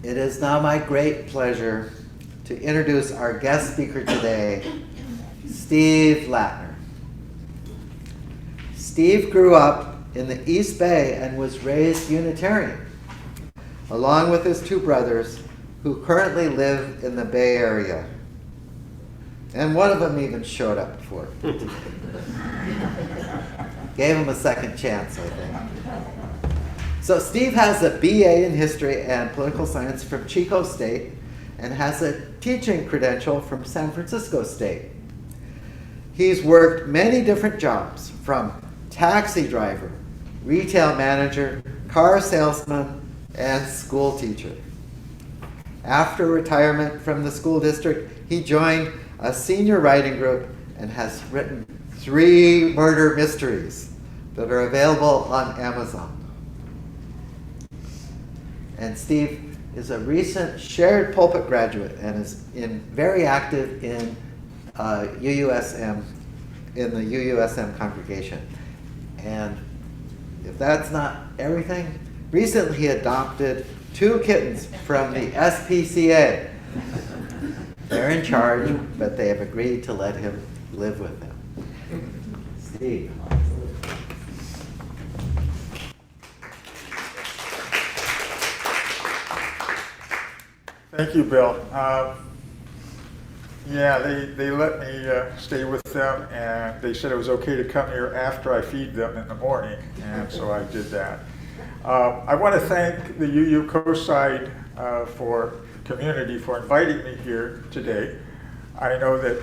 It is now my great pleasure to introduce our guest speaker today, Steve Latner. Steve grew up in the East Bay and was raised Unitarian, along with his two brothers who currently live in the Bay Area. And one of them even showed up before. Gave him a second chance, I think. So Steve has a BA in History and Political Science from Chico State and has a teaching credential from San Francisco State. He's worked many different jobs, from taxi driver, retail manager, car salesman, and school teacher. After retirement from the school district, he joined a senior writing group and has written 3 murder mysteries that are available on Amazon. And Steve is a recent shared pulpit graduate and is very active in UUSM, in the UUSM congregation. And if that's not everything, recently he adopted 2 kittens from the SPCA. They're in charge, but they have agreed to let him live with them. Steve. Thank you, Bill. They let me stay with them, and they said it was okay to come here after I feed them in the morning, and so I did that. I want to thank the UU COSIDE for community for inviting me here today. I know that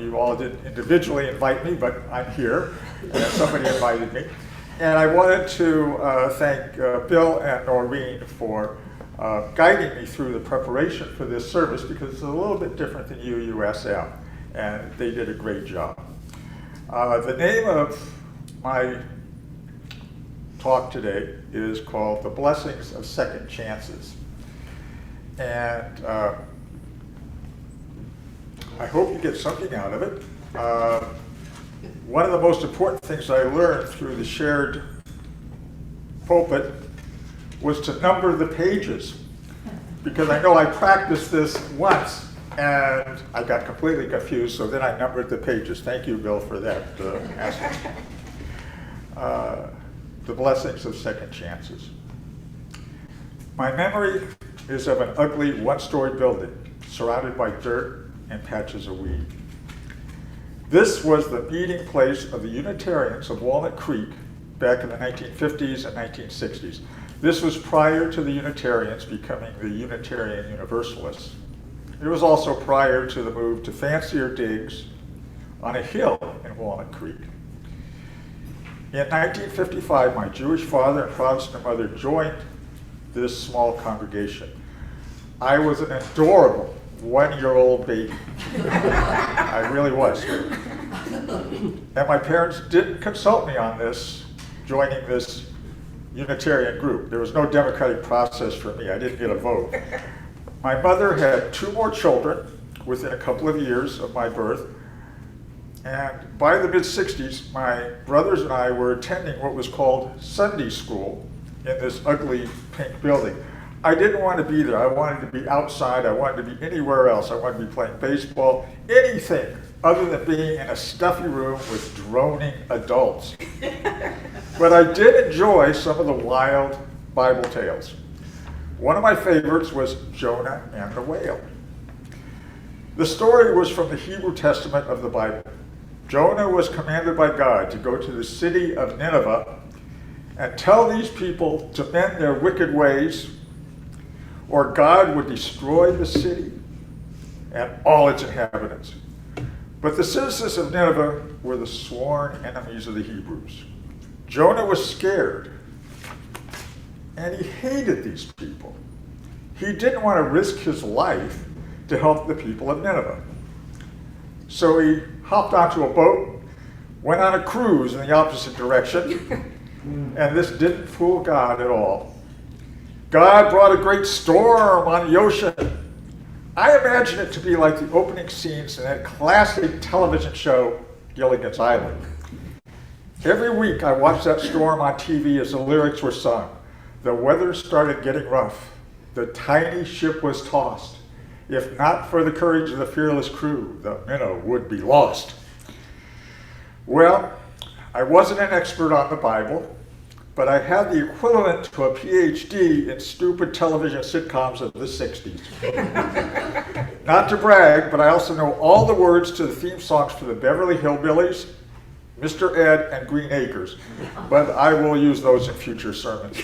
you all didn't individually invite me, but I'm here, and somebody invited me. And I wanted to thank Bill and Noreen for guiding me through the preparation for this service, because it's a little bit different than UUSM, and they did a great job. The name of my talk today is called The Blessings of Second Chances. And I hope you get something out of it. One of the most important things I learned through the shared pulpit was to number the pages, because I know I practiced this once and I got completely confused, so then I numbered the pages. Thank you, Bill, for that aspect. The blessings of second chances. My memory is of an ugly one-story building surrounded by dirt and patches of weed. This was the meeting place of the Unitarians of Walnut Creek back in the 1950s and 1960s. This was prior to the Unitarians becoming the Unitarian Universalists. It was also prior to the move to fancier digs on a hill in Walnut Creek. In 1955, my Jewish father and Protestant mother joined this small congregation. I was an adorable 1-year-old baby. I really was. And my parents didn't consult me on this, joining this Unitarian group. There was no democratic process for me. I didn't get a vote. My mother had 2 more children within a couple of years of my birth. And by the mid-60s, my brothers and I were attending what was called Sunday school in this ugly pink building. I didn't want to be there. I wanted to be outside. I wanted to be anywhere else. I wanted to be playing baseball, anything other than being in a stuffy room with droning adults. But I did enjoy some of the wild Bible tales. One of my favorites was Jonah and the whale. The story was from the Hebrew Testament of the Bible. Jonah was commanded by God to go to the city of Nineveh and tell these people to mend their wicked ways, or God would destroy the city and all its inhabitants. But the citizens of Nineveh were the sworn enemies of the Hebrews. Jonah was scared, and he hated these people. He didn't want to risk his life to help the people of Nineveh. So he hopped onto a boat, went on a cruise in the opposite direction, and this didn't fool God at all. God brought a great storm on the ocean. I imagine it to be like the opening scenes in that classic television show, Gilligan's Island. Every week I watched that storm on TV as the lyrics were sung. The weather started getting rough. the tiny ship was tossed. If not for the courage of the fearless crew, the minnow would be lost. Well, I wasn't an expert on the Bible, but I had the equivalent to a PhD in stupid television sitcoms of the 60s. Not to brag, but I also know all the words to the theme songs for the Beverly Hillbillies, Mr. Ed, and Green Acres, but I will use those in future sermons.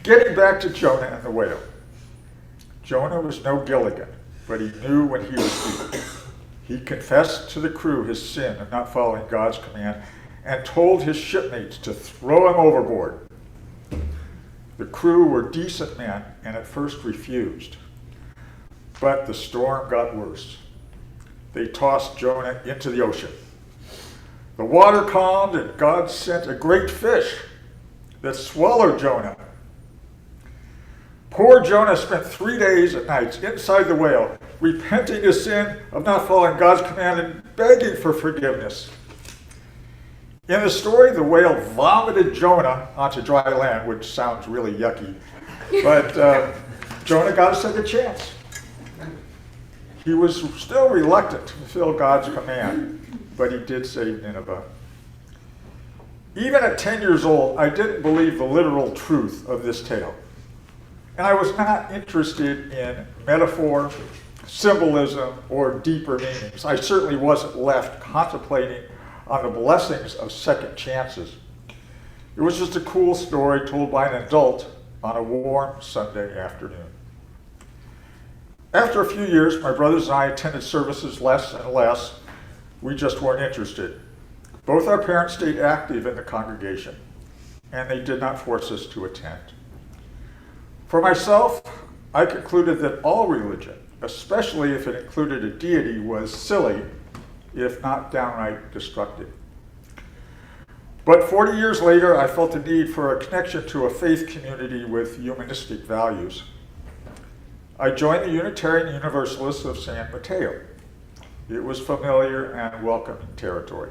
Getting back to Jonah and the whale. Jonah was no Gilligan, but he knew when he was weak. He confessed to the crew his sin of not following God's command and told his shipmates to throw him overboard. The crew were decent men and at first refused. But the storm got worse. They tossed Jonah into the ocean. The water calmed and God sent a great fish that swallowed Jonah. Poor Jonah spent 3 days and nights inside the whale, repenting his sin of not following God's command and begging for forgiveness. In the story, the whale vomited Jonah onto dry land, which sounds really yucky, but Jonah got a second chance. He was still reluctant to fulfill God's command, but he did save Nineveh. Even at 10 years old, I didn't believe the literal truth of this tale. And I was not interested in metaphor, symbolism, or deeper meanings. I certainly wasn't left contemplating on the blessings of second chances. It was just a cool story told by an adult on a warm Sunday afternoon. After a few years, my brothers and I attended services less and less. We just weren't interested. Both our parents stayed active in the congregation, and they did not force us to attend. For myself, I concluded that all religion, especially if it included a deity, was silly, if not downright destructive. But 40 years later, I felt the need for a connection to a faith community with humanistic values. I joined the Unitarian Universalists of San Mateo. It was familiar and welcoming territory.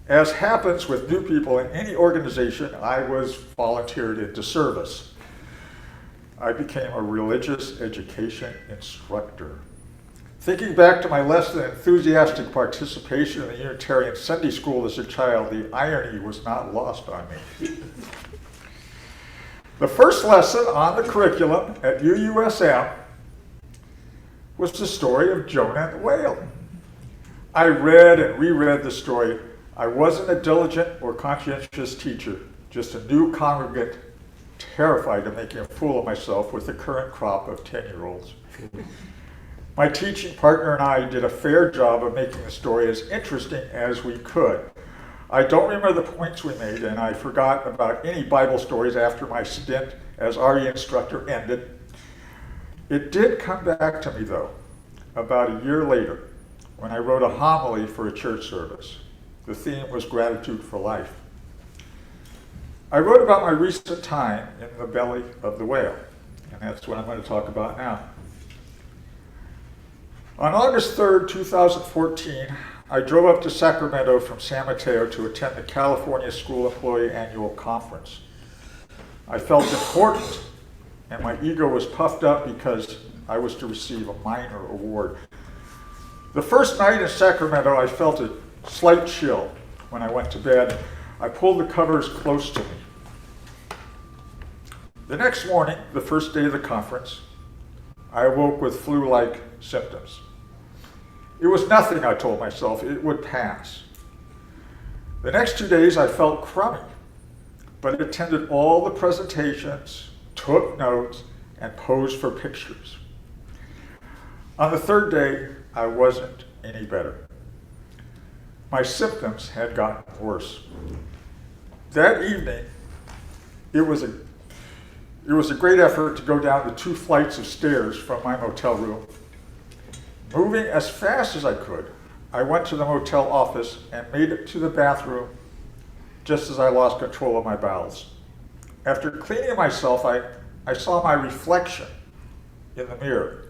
As happens with new people in any organization, I was volunteered into service. I became a religious education instructor. Thinking back to my less than enthusiastic participation in the Unitarian Sunday School as a child, the irony was not lost on me. The first lesson on the curriculum at UUSM was the story of Jonah and the whale. I read and reread the story. I wasn't a diligent or conscientious teacher, just a new congregant terrified of making a fool of myself with the current crop of 10-year-olds. My teaching partner and I did a fair job of making the story as interesting as we could. I don't remember the points we made, and I forgot about any Bible stories after my stint as RE instructor ended. It did come back to me, though, about a year later, when I wrote a homily for a church service. The theme was gratitude for life. I wrote about my recent time in the belly of the whale, and that's what I'm going to talk about now. On August 3rd, 2014, I drove up to Sacramento from San Mateo to attend the California School Employee Annual Conference. I felt important, and my ego was puffed up because I was to receive a minor award. The first night in Sacramento, I felt a slight chill when I went to bed. I pulled the covers close to me. The next morning, the first day of the conference, I awoke with flu-like symptoms. It was nothing, I told myself. It would pass. The next 2 days, I felt crummy, but attended all the presentations, took notes, and posed for pictures. On the third day, I wasn't any better. My symptoms had gotten worse. That evening, it was a great effort to go down the 2 flights of stairs from my motel room. Moving as fast as I could, I went to the motel office and made it to the bathroom just as I lost control of my bowels. After cleaning myself, I saw my reflection in the mirror.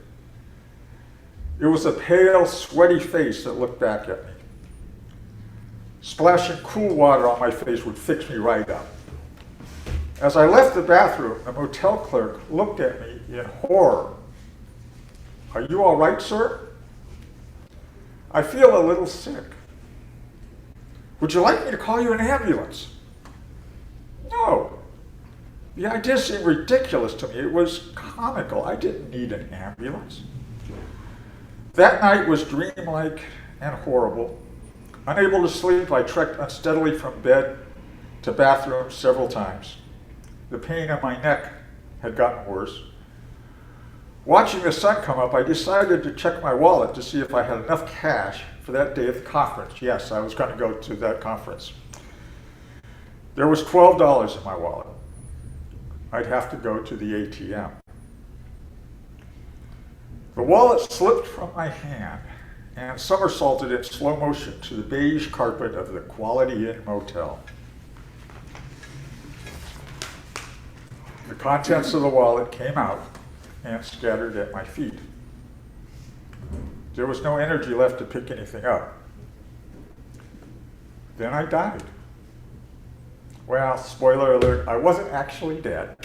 It was a pale, sweaty face that looked back at me. Splashing cool water on my face would fix me right up. As I left the bathroom, the motel clerk looked at me in horror. "Are you all right, sir?" "I feel a little sick." "Would you like me to call you an ambulance?" No. The idea seemed ridiculous to me. It was comical. I didn't need an ambulance. That night was dreamlike and horrible. Unable to sleep, I trekked unsteadily from bed to bathroom several times. The pain in my neck had gotten worse. Watching the sun come up, I decided to check my wallet to see if I had enough cash for that day at the conference. Yes, I was going to go to that conference. There was $12 in my wallet. I'd have to go to the ATM. The wallet slipped from my hand and somersaulted in slow motion to the beige carpet of the Quality Inn Motel. The contents of the wallet came out and scattered at my feet. There was no energy left to pick anything up. Then I died. Well, spoiler alert, I wasn't actually dead.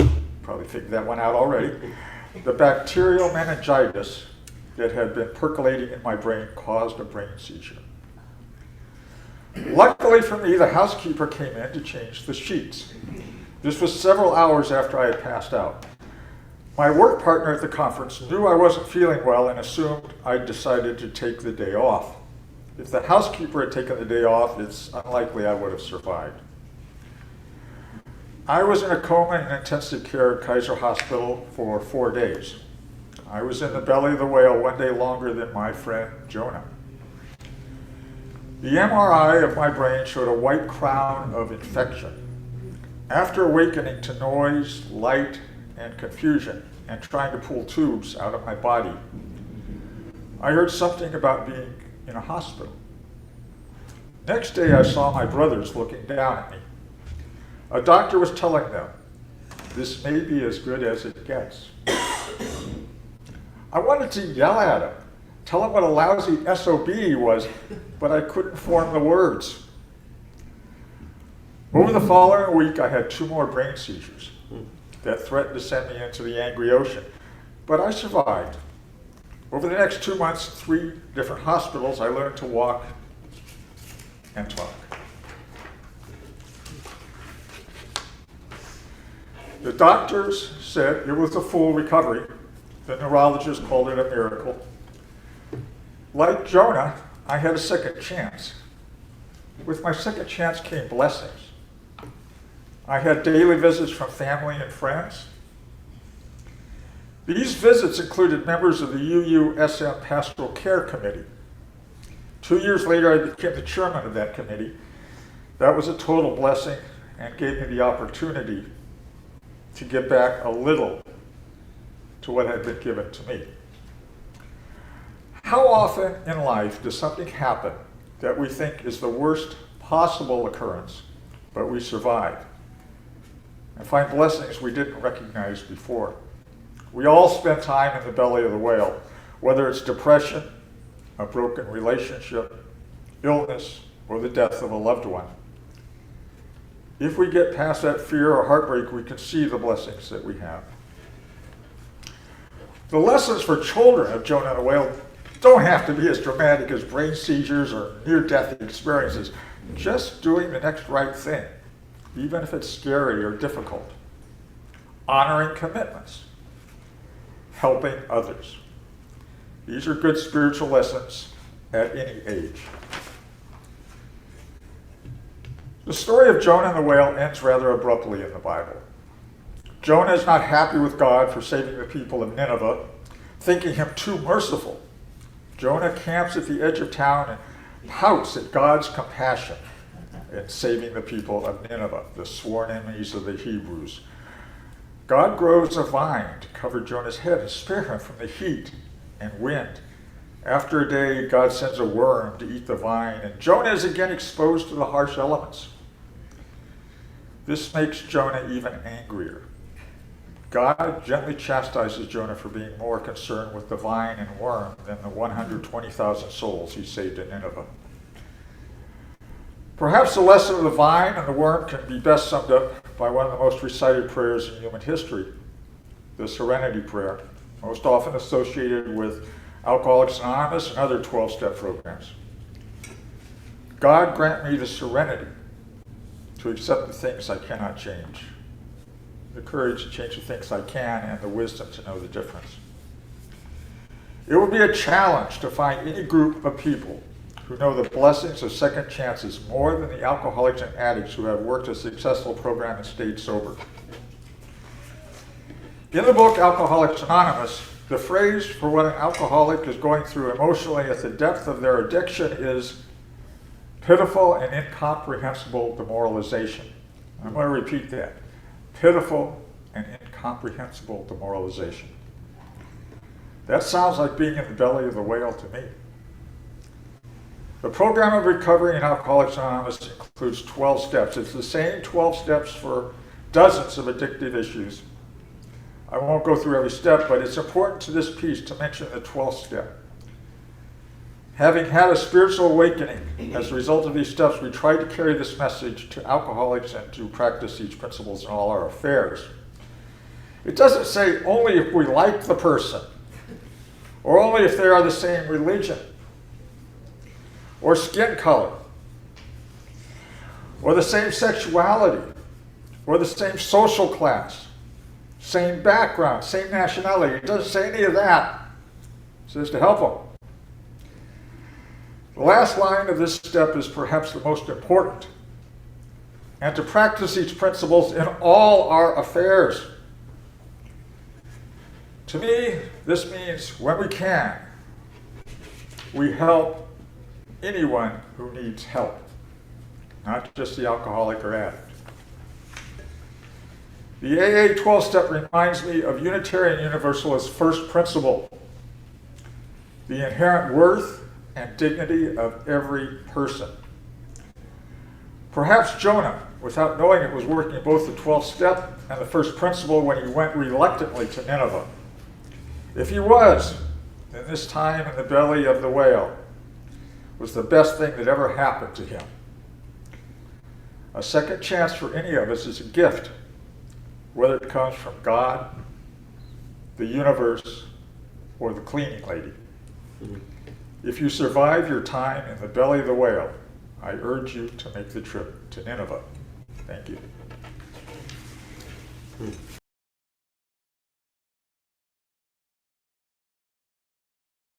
Probably figured that one out already. The bacterial meningitis that had been percolating in my brain caused a brain seizure. Luckily for me, the housekeeper came in to change the sheets. This was several hours after I had passed out. My work partner at the conference knew I wasn't feeling well and assumed I'd decided to take the day off. If the housekeeper had taken the day off, it's unlikely I would have survived. I was in a coma in intensive care at Kaiser Hospital for 4 days. I was in the belly of the whale one day longer than my friend Jonah. The MRI of my brain showed a white crown of infection. After awakening to noise, light, and confusion, and trying to pull tubes out of my body, I heard something about being in a hospital. Next day, I saw my brothers looking down at me. A doctor was telling them, "This may be as good as it gets." I wanted to yell at him, tell him what a lousy SOB he was, but I couldn't form the words. Over the following week, I had 2 more brain seizures that threatened to send me into the angry ocean, but I survived. Over the next 2 months, 3 different hospitals, I learned to walk and talk. The doctors said it was a full recovery. The neurologist called it a miracle. Like Jonah, I had a second chance. With my second chance came blessings. I had daily visits from family and friends. These visits included members of the UUCC Pastoral Care Committee. 2 years later, I became the chairman of that committee. That was a total blessing and gave me the opportunity to give back a little to what had been given to me. How often in life does something happen that we think is the worst possible occurrence, but we survive and find blessings we didn't recognize before? We all spend time in the belly of the whale, whether it's depression, a broken relationship, illness, or the death of a loved one. If we get past that fear or heartbreak, we can see the blessings that we have. The lessons for children of Jonah and the whale don't have to be as dramatic as brain seizures or near-death experiences. Just doing the next right thing, even if it's scary or difficult. Honoring commitments. Helping others. These are good spiritual lessons at any age. The story of Jonah and the whale ends rather abruptly in the Bible. Jonah is not happy with God for saving the people of Nineveh, thinking him too merciful. Jonah camps at the edge of town and pouts at God's compassion in saving the people of Nineveh, the sworn enemies of the Hebrews. God grows a vine to cover Jonah's head and spare him from the heat and wind. After a day, God sends a worm to eat the vine, and Jonah is again exposed to the harsh elements. This makes Jonah even angrier. God gently chastises Jonah for being more concerned with the vine and worm than the 120,000 souls he saved in Nineveh. Perhaps the lesson of the vine and the worm can be best summed up by one of the most recited prayers in human history, the Serenity Prayer, most often associated with Alcoholics Anonymous and other 12-step programs. God grant me the serenity to accept the things I cannot change, the courage to change the things I can, and the wisdom to know the difference. It will be a challenge to find any group of people who know the blessings of second chances more than the alcoholics and addicts who have worked a successful program and stayed sober. In the book Alcoholics Anonymous, the phrase for what an alcoholic is going through emotionally at the depth of their addiction is pitiful and incomprehensible demoralization. I'm going to repeat that. Pitiful and incomprehensible demoralization. That sounds like being in the belly of the whale to me. The program of recovery in Alcoholics Anonymous includes 12 steps. It's the same 12 steps for dozens of addictive issues. I won't go through every step, but it's important to this piece to mention the 12th step. Having had a spiritual awakening as a result of these steps, we try to carry this message to alcoholics and to practice these principles in all our affairs. It doesn't say only if we like the person, or only if they are the same religion, or skin color, or the same sexuality, or the same social class, same background, same nationality. It doesn't say any of that. It says to help them. The last line of this step is perhaps the most important, and to practice these principles in all our affairs. To me, this means when we can, we help anyone who needs help, not just the alcoholic or addict. The AA 12-step reminds me of Unitarian Universalist first principle, the inherent worth and dignity of every person. Perhaps Jonah, without knowing it, was working both the 12th step and the first principle when he went reluctantly to Nineveh. If he was, then this time in the belly of the whale was the best thing that ever happened to him. A second chance for any of us is a gift, whether it comes from God, the universe, or the cleaning lady. If you survive your time in the belly of the whale, I urge you to make the trip to Nineveh. Thank you.